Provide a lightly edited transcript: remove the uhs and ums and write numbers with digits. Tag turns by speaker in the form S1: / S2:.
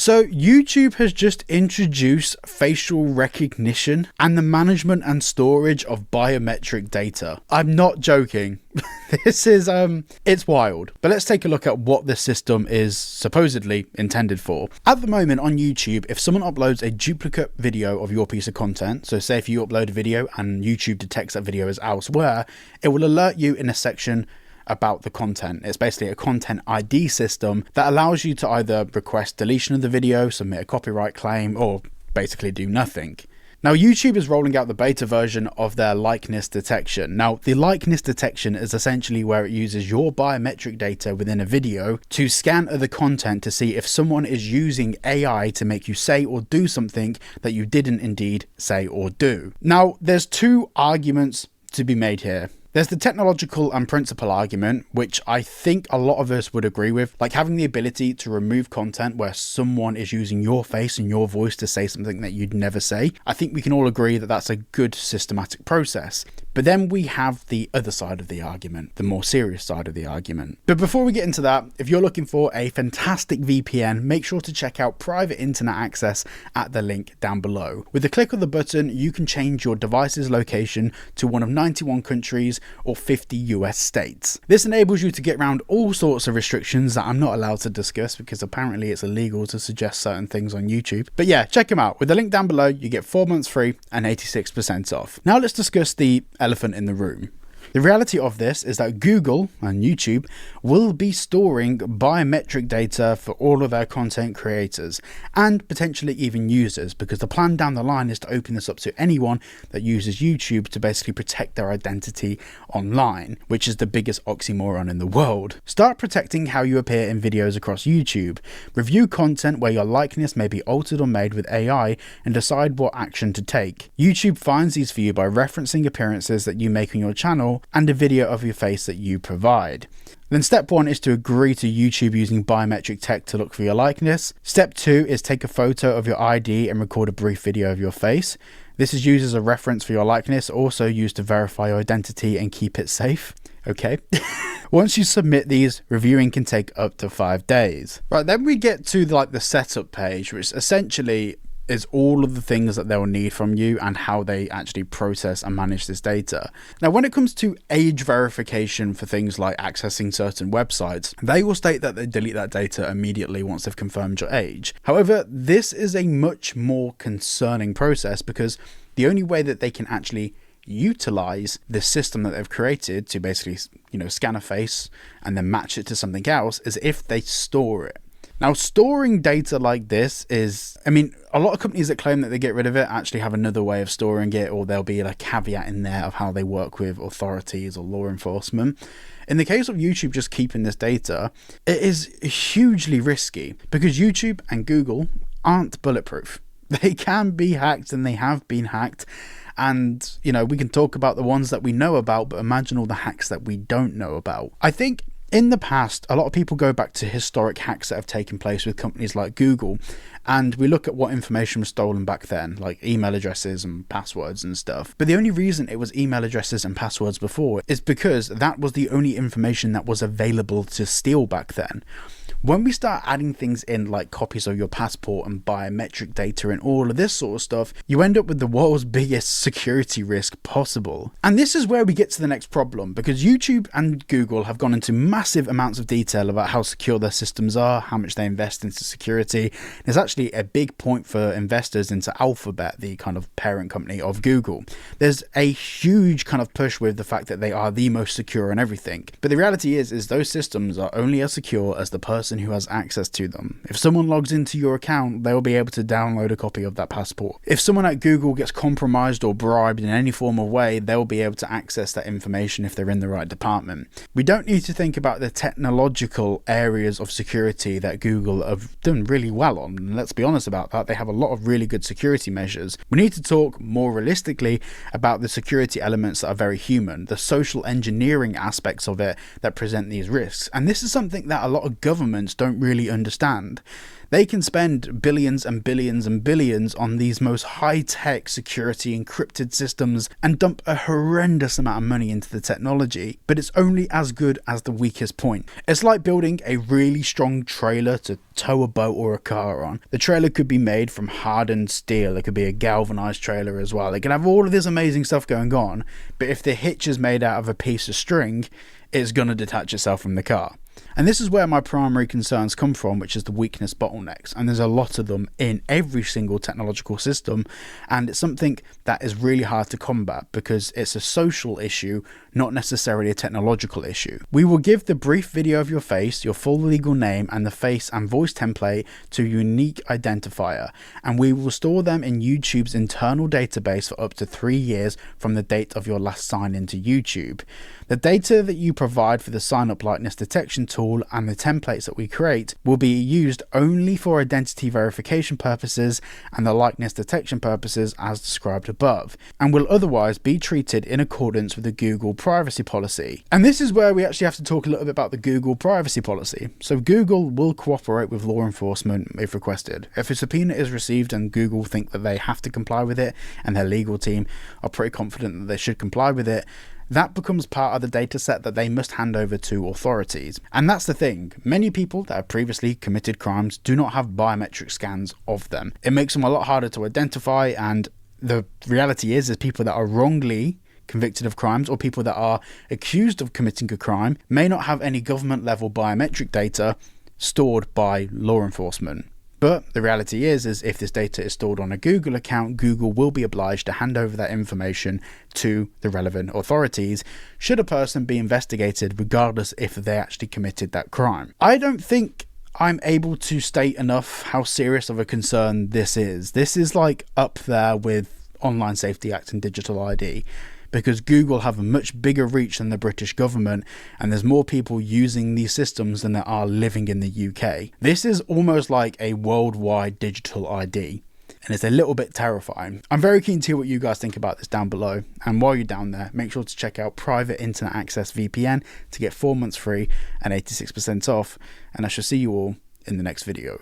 S1: So YouTube has just introduced facial recognition and the management and storage of biometric data. I'm not joking. This is, it's wild. But let's take a look at what this system is supposedly intended for. At the moment on YouTube, if someone uploads a duplicate video of your piece of content, so say if you upload a video and YouTube detects that video as elsewhere, it will alert you in a section about the content. It's basically a content ID system that allows you to either request deletion of the video, submit a copyright claim, or basically do nothing. Now, YouTube is rolling out the beta version of their likeness detection. Now, the likeness detection is essentially where it uses your biometric data within a video to scan other content to see if someone is using AI to make you say or do something that you didn't indeed say or do. Now, there's two arguments to be made here. There's the technological and principle argument, which I think a lot of us would agree with, like having the ability to remove content where someone is using your face and your voice to say something that you'd never say. I think we can all agree that that's a good systematic process. But then we have the other side of the argument, the more serious side of the argument. But before we get into that, if you're looking for a fantastic VPN, make sure to check out private internet access at the link down below. With the click of the button, you can change your device's location to one of 91 countries or 50 US states. This enables you to get around all sorts of restrictions that I'm not allowed to discuss because apparently it's illegal to suggest certain things on YouTube. But yeah, check them out. With the link down below, you get 4 months free and 86% off. Now let's discuss the elephant in the room. The reality of this is that Google and YouTube will be storing biometric data for all of their content creators and potentially even users, because the plan down the line is to open this up to anyone that uses YouTube to basically protect their identity online, which is the biggest oxymoron in the world. Start protecting how you appear in videos across YouTube. Review content where your likeness may be altered or made with AI and decide what action to take. YouTube finds these for you by referencing appearances that you make on your channel and a video of your face that you provide. Then step 1 is to agree to YouTube using biometric tech to look for your likeness. Step 2 is take a photo of your ID and record a brief video of your face. This is used as a reference for your likeness, also used to verify your identity and keep it safe. Okay. Once you submit these, reviewing can take up to 5 days. Right, then we get to the setup page, which essentially is all of the things that they'll need from you and how they actually process and manage this data. Now, when it comes to age verification for things like accessing certain websites, they will state that they delete that data immediately once they've confirmed your age. However, this is a much more concerning process because the only way that they can actually utilize the system that they've created to basically, scan a face and then match it to something else is if they store it. Now, storing data like this is, a lot of companies that claim that they get rid of it actually have another way of storing it, or there'll be a caveat in there of how they work with authorities or law enforcement. In the case of YouTube just keeping this data, it is hugely risky because YouTube and Google aren't bulletproof. They can be hacked and they have been hacked. And, we can talk about the ones that we know about, but imagine all the hacks that we don't know about. I think in the past, a lot of people go back to historic hacks that have taken place with companies like Google, and we look at what information was stolen back then, like email addresses and passwords and stuff. But the only reason it was email addresses and passwords before is because that was the only information that was available to steal back then. When we start adding things in like copies of your passport and biometric data and all of this sort of stuff, you end up with the world's biggest security risk possible. And this is where we get to the next problem, because YouTube and Google have gone into massive amounts of detail about how secure their systems are, how much they invest into security. There's actually a big point for investors into Alphabet, the kind of parent company of Google. There's a huge kind of push with the fact that they are the most secure and everything. But the reality is those systems are only as secure as the person who has access to them. If someone logs into your account, they'll be able to download a copy of that passport. If someone at Google gets compromised or bribed in any form of way, they'll be able to access that information if they're in the right department. We don't need to think about the technological areas of security that Google have done really well on. And let's be honest about that, they have a lot of really good security measures. We need to talk more realistically about the security elements that are very human, the social engineering aspects of it that present these risks. And this is something that a lot of governments don't really understand. They can spend billions and billions and billions on these most high-tech security encrypted systems and dump a horrendous amount of money into the technology, but it's only as good as the weakest point. It's like building a really strong trailer to tow a boat or a car on. The trailer could be made from hardened steel, it could be a galvanized trailer as well. It can have all of this amazing stuff going on, but if the hitch is made out of a piece of string, it's going to detach itself from the car. And this is where my primary concerns come from, which is the weakness bottlenecks. And there's a lot of them in every single technological system. And it's something that is really hard to combat because it's a social issue, not necessarily a technological issue. We will give the brief video of your face, your full legal name, and the face and voice template to a unique identifier. And we will store them in YouTube's internal database for up to 3 years from the date of your last sign into YouTube. The data that you provide for the sign-up likeness detection tool and the templates that we create will be used only for identity verification purposes and the likeness detection purposes as described above, and will otherwise be treated in accordance with the Google privacy policy. And this is where we actually have to talk a little bit about the Google privacy policy. So Google will cooperate with law enforcement if requested. If a subpoena is received and Google think that they have to comply with it, and their legal team are pretty confident that they should comply with it, that becomes part of the data set that they must hand over to authorities. And that's the thing, many people that have previously committed crimes do not have biometric scans of them. It makes them a lot harder to identify, and the reality is people that are wrongly convicted of crimes or people that are accused of committing a crime may not have any government level biometric data stored by law enforcement. But the reality is if this data is stored on a Google account, Google will be obliged to hand over that information to the relevant authorities should a person be investigated, regardless if they actually committed that crime. I don't think I'm able to state enough how serious of a concern this is. This is like up there with Online Safety Act and Digital ID. Because Google have a much bigger reach than the British government, and there's more people using these systems than there are living in the UK. This is almost like a worldwide digital ID, and it's a little bit terrifying. I'm very keen to hear what you guys think about this down below, and while you're down there, make sure to check out Private Internet Access VPN to get 4 months free and 86% off, and I shall see you all in the next video.